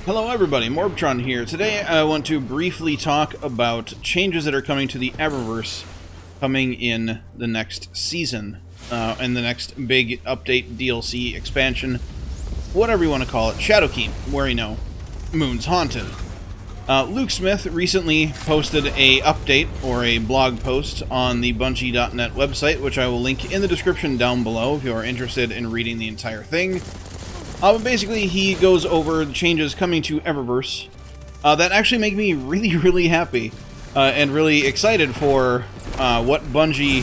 Hello everybody, MorbTron here. Today I want to briefly talk about changes that are coming to the Eververse coming in the next season, and the next big update, DLC, expansion, whatever you want to call it, Shadowkeep, where you know, Moon's Haunted. Luke Smith recently posted a update, or a blog post, on the Bungie.net website, which I will link in the description down below if you are interested in reading the entire thing. But basically, he goes over the changes coming to Eververse that actually make me really happy and really excited for what Bungie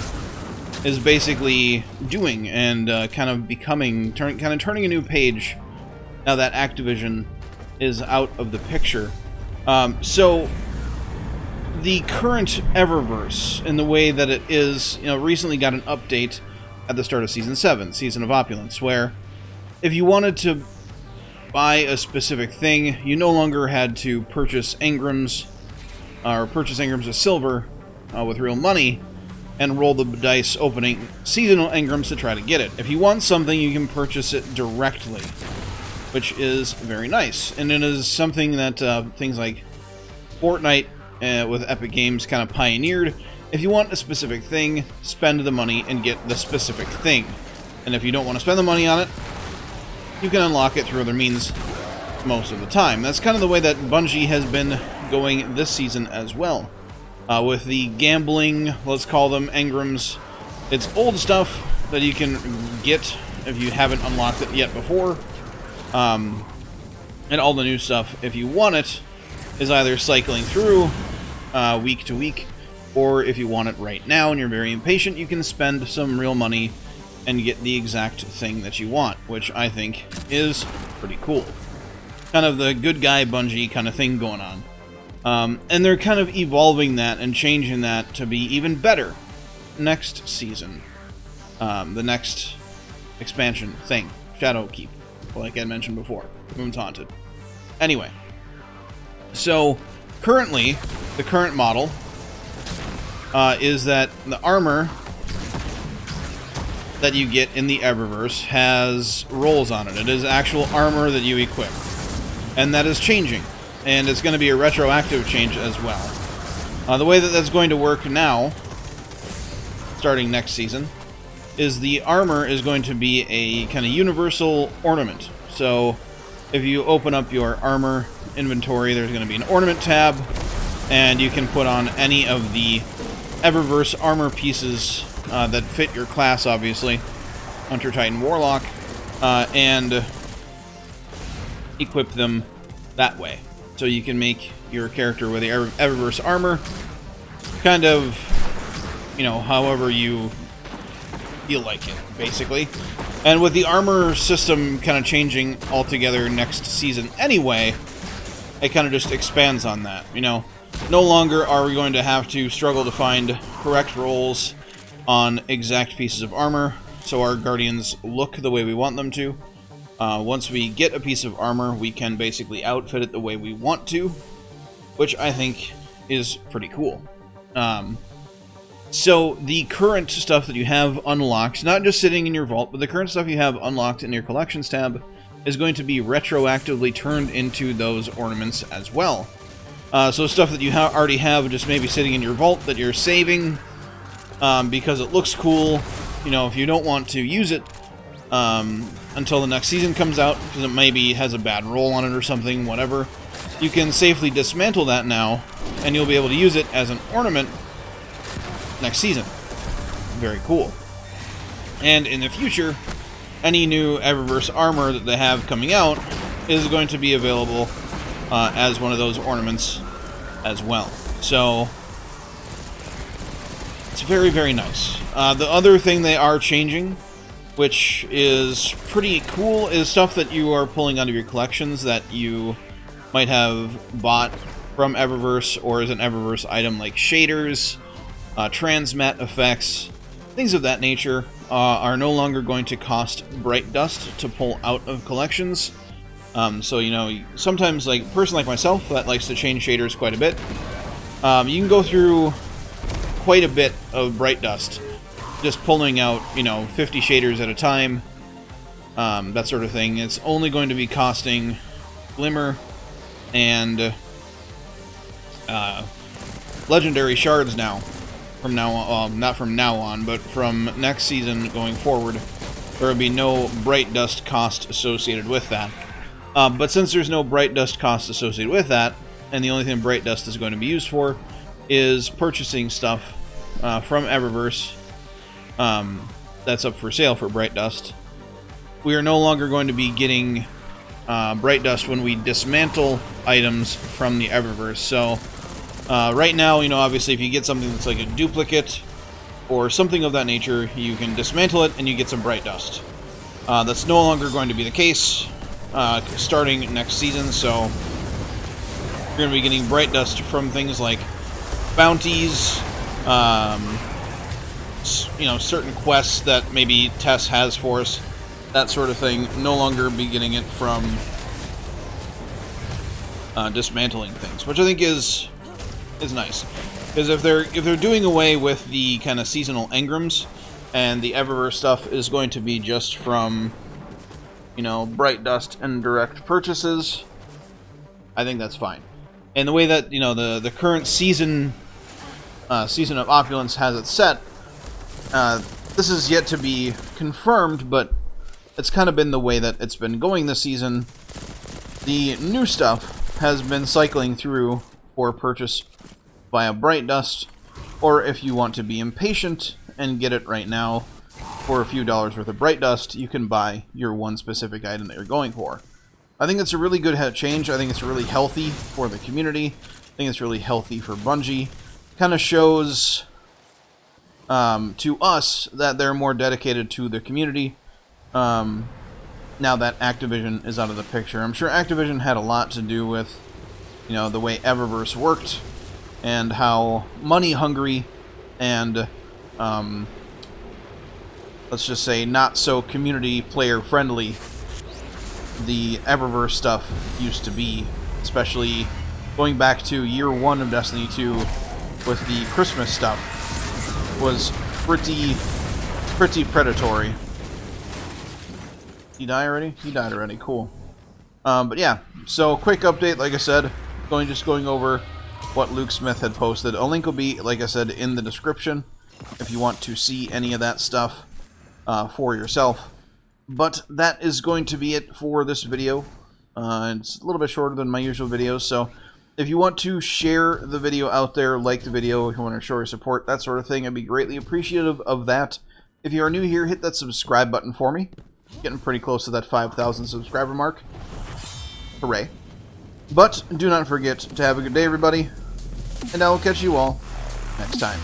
is basically doing and kind of becoming, turning a new page now that Activision is out of the picture. So the current Eververse, in the way that it is, recently got an update at the start of Season 7, Season of Opulence, where if you wanted to buy a specific thing, you no longer had to purchase engrams, or purchase engrams of silver with real money, and roll the dice opening seasonal engrams to try to get it. If you want something, you can purchase it directly, which is very nice. And it is something that things like Fortnite with Epic Games kind of pioneered. If you want a specific thing, spend the money and get the specific thing. And if you don't want to spend the money on it, you can unlock it through other means most of the time. That's kind of the way that Bungie has been going this season as well. With the gambling, let's call them engrams, it's old stuff that you can get if you haven't unlocked it yet before. And all the new stuff, if you want it, is either cycling through week to week, or if you want it right now and you're very impatient, you can spend some real money and get the exact thing that you want, which I think is pretty cool. Kind of the good guy Bungie kind of thing going on. And they're kind of evolving that and changing that to be even better next season. The next expansion thing, Shadowkeep, like I mentioned before, Moon's Haunted. Anyway, so currently, the current model is that the armor that you get in the Eververse has rolls on it. It is actual armor that you equip. And that is changing. And it's going to be a retroactive change as well. The way that that's going to work now, starting next season, is the armor is going to be a kind of universal ornament. So if you open up your armor inventory, there's going to be an ornament tab, and you can put on any of the Eververse armor pieces that fit your class, obviously, Hunter, Titan, Warlock, and equip them that way. So you can make your character with the Eververse armor kind of, however you feel like it, basically. And with the armor system kind of changing altogether next season anyway, it kind of just expands on that, No longer are we going to have to struggle to find correct rolls on exact pieces of armor, so our Guardians look the way we want them to. Once we get a piece of armor, we can basically outfit it the way we want to, which I think is pretty cool. So the current stuff that you have unlocked, not just sitting in your vault, but the current stuff you have unlocked in your collections tab is going to be retroactively turned into those ornaments as well. So stuff that you already have just maybe sitting in your vault that you're saving because it looks cool, if you don't want to use it until the next season comes out, because it maybe has a bad roll on it or something, whatever, you can safely dismantle that now, and you'll be able to use it as an ornament next season. Very cool. And in the future, any new Eververse armor that they have coming out is going to be available as one of those ornaments as well. So it's very nice. The other thing they are changing, which is pretty cool, is stuff that you are pulling out of your collections that you might have bought from Eververse or as an Eververse item, like shaders, transmat effects, things of that nature, are no longer going to cost bright dust to pull out of collections. So, sometimes, like, a person like myself that likes to change shaders quite a bit, you can go through quite a bit of bright dust just pulling out, 50 shaders at a time, that sort of thing. It's only going to be costing Glimmer and legendary shards now. From now on, not from now on, but from next season going forward, there will be no bright dust cost associated with that. But since there's no bright dust cost associated with that, and the only thing bright dust is going to be used for is purchasing stuff from Eververse that's up for sale for bright dust, we are no longer going to be getting bright dust when we dismantle items from the Eververse. So right now, you know, obviously if you get something that's like a duplicate or something of that nature, you can dismantle it and you get some bright dust. That's no longer going to be the case starting next season, so you're going to be getting bright dust from things like bounties, you know, certain quests that maybe Tess has for us, that sort of thing. No longer be getting it from dismantling things, which I think is nice, because if they're doing away with the kind of seasonal engrams and the Eververse stuff is going to be just from, you know, bright dust and direct purchases, I think that's fine. And the way that, you know, the current season of Opulence has it set, this is yet to be confirmed, but it's kind of been the way that it's been going this season. The new stuff has been cycling through for purchase via bright dust, or if you want to be impatient and get it right now for a few dollars worth of bright dust, you can buy your one specific item that you're going for. I think it's a really good change. I think it's really healthy for the community. I think it's really healthy for Bungie. Kind of shows to us that they're more dedicated to the community now that Activision is out of the picture. I'm sure Activision had a lot to do with, you know, the way Eververse worked and how money hungry and let's just say not so community player friendly the Eververse stuff used to be, especially going back to year 1 of Destiny 2 with the Christmas stuff, was pretty predatory. He died already? He died already, cool. But yeah, so quick update, like I said, just going over what Luke Smith had posted. A link will be, like I said, in the description if you want to see any of that stuff for yourself. But that is going to be it for this video. It's a little bit shorter than my usual videos, so if you want to share the video out there, like the video, if you want to show your support, that sort of thing, I'd be greatly appreciative of that. If you are new here, hit that subscribe button for me. Getting pretty close to that 5,000 subscriber mark. Hooray. But do not forget to have a good day, everybody, and I will catch you all next time.